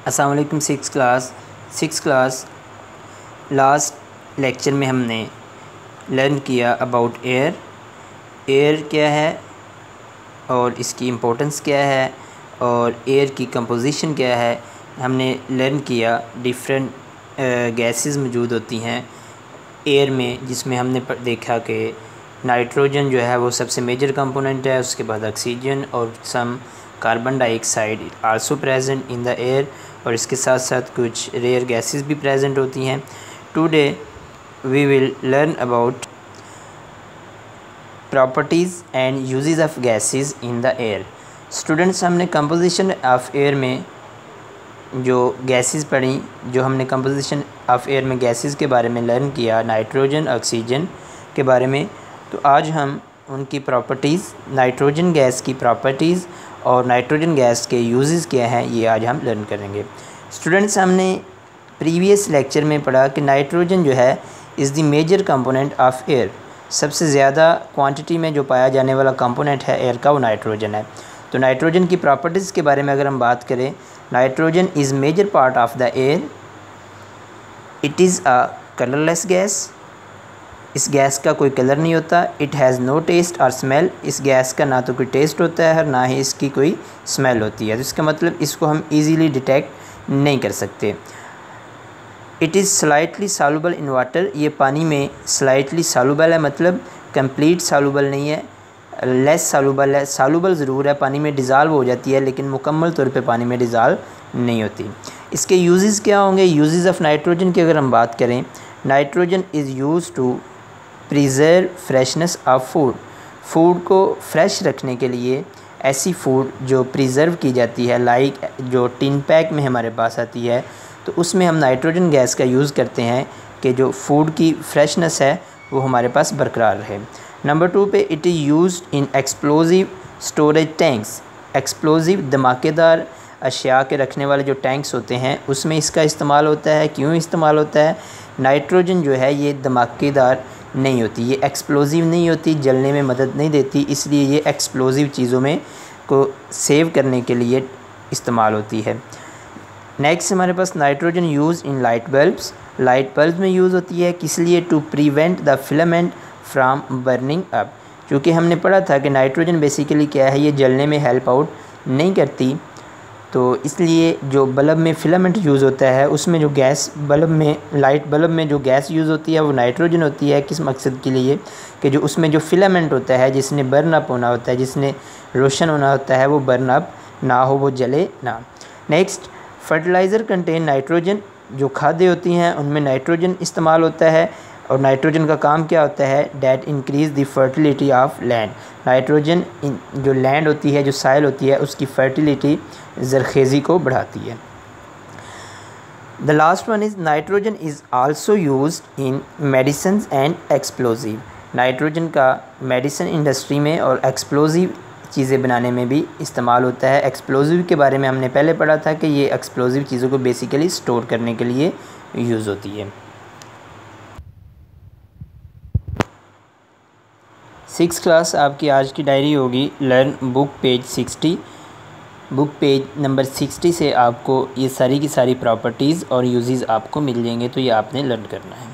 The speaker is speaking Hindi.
अस्सलाम वालेकुम। सिक्स क्लास लास्ट लेक्चर में हमने लर्न किया अबाउट एयर क्या है और इसकी इम्पोर्टेंस क्या है और एयर की कंपोजिशन क्या है। हमने लर्न किया डिफरेंट गैसेस मौजूद होती हैं एयर में, जिसमें हमने देखा कि नाइट्रोजन जो है वो सबसे मेजर कंपोनेंट है, उसके बाद ऑक्सीजन और some carbon dioxide also present in the air, और इसके साथ साथ कुछ रेयर गैसेस भी प्रेजेंट होती हैं। Today we will learn about properties and uses of gases in the air. Students, हमने कंपोजिशन ऑफ एयर में जो गैसेस पढ़ी, जो हमने कंपोजिशन ऑफ एयर में गैसेस के बारे में लर्न किया, नाइट्रोजन ऑक्सीजन के बारे में, तो आज हम उनकी प्रॉपर्टीज़, नाइट्रोजन गैस की प्रॉपर्टीज़ और नाइट्रोजन गैस के यूजेस क्या हैं, ये आज हम लर्न करेंगे। स्टूडेंट्स, हमने प्रीवियस लेक्चर में पढ़ा कि नाइट्रोजन जो है is the major component of air. सबसे ज़्यादा क्वांटिटी में जो पाया जाने वाला कंपोनेंट है एयर का, वो नाइट्रोजन है। तो नाइट्रोजन की प्रॉपर्टीज़ के बारे में अगर हम बात करें, nitrogen is major part of the air. It is a colourless gas. इस गैस का कोई कलर नहीं होता। इट हैज़ नो टेस्ट और स्मेल। इस गैस का ना तो कोई टेस्ट होता है और ना ही इसकी कोई स्मेल होती है। तो इसका मतलब इसको हम इजीली डिटेक्ट नहीं कर सकते। It is slightly soluble in water. ये पानी में स्लाइटली सॉल्युबल है, मतलब कंप्लीट सॉल्युबल नहीं है, लेस सॉल्युबल है। सॉल्युबल ज़रूर है, पानी में डिज़ाल्व हो जाती है, लेकिन मुकम्मल तौर पे पानी में डिज़ाल्व नहीं होती। इसके यूजेस क्या होंगे? यूजेस ऑफ नाइट्रोजन की अगर हम बात करें, nitrogen is used to preserve freshness of food को फ्रेश रखने के लिए ऐसी फूड जो प्रिजर्व की जाती है, लाइक जो टिन पैक में हमारे पास आती है, तो उसमें हम नाइट्रोजन गैस का यूज़ करते हैं कि जो फूड की फ्रेशनेस है वो हमारे पास बरकरार रहे। नंबर 2 पे, it is used in explosive storage tanks. Explosive धमाकेदार अशिया के रखने वाले जो टैंक्स होते हैं, उसमें इसका इस्तेमाल होता है। क्यों इस्तेमाल होता है? नाइट्रोजन जो है ये धमाकेदार नहीं होती, ये एक्सप्लोजिव नहीं होती, जलने में मदद नहीं देती, इसलिए ये एक्सप्लोजिव चीज़ों में को सेव करने के लिए इस्तेमाल होती है। नेक्स्ट हमारे पास nitrogen use in light bulbs. Light bulb में यूज़ होती है, किस लिए? To prevent the filament from burning up. क्योंकि हमने पढ़ा था कि नाइट्रोजन बेसिकली क्या है, ये जलने में हेल्प आउट नहीं करती, तो इसलिए जो बल्ब में फिलामेंट यूज़ होता है, उसमें जो गैस बल्ब में, लाइट बल्ब में जो गैस यूज़ होती है वो नाइट्रोजन होती है। किस मकसद के लिए? कि जो उसमें जो फिलामेंट होता है, जिसने बर्न अप होना होता है, जिसने रोशन होना होता है, वो बर्न अप ना हो, वो जले ना। Next, fertiliser contain nitrogen. जो खाद्य होती हैं उनमें नाइट्रोजन इस्तेमाल होता है, और नाइट्रोजन का काम क्या होता है? That increase the fertility of land. Nitrogen जो लैंड होती है, जो साइल होती है, उसकी फर्टिलिटी, ज़रखेज़ी को बढ़ाती है। The last one is nitrogen is also used in medicine and explosive. Nitrogen का मेडिसिन इंडस्ट्री में और एक्सप्लोजिव चीज़ें बनाने में भी इस्तेमाल होता है। एक्सप्लोजिव के बारे में हमने पहले पढ़ा था कि ये एक्सप्लोजिव चीज़ों को बेसिकली स्टोर करने के लिए यूज़ होती है। 6th क्लास आपकी आज की डायरी होगी learn book page 60। Book page number 60 से आपको ये सारी की सारी प्रॉपर्टीज़ और यूजेस आपको मिल जाएंगे, तो ये आपने लर्न करना है।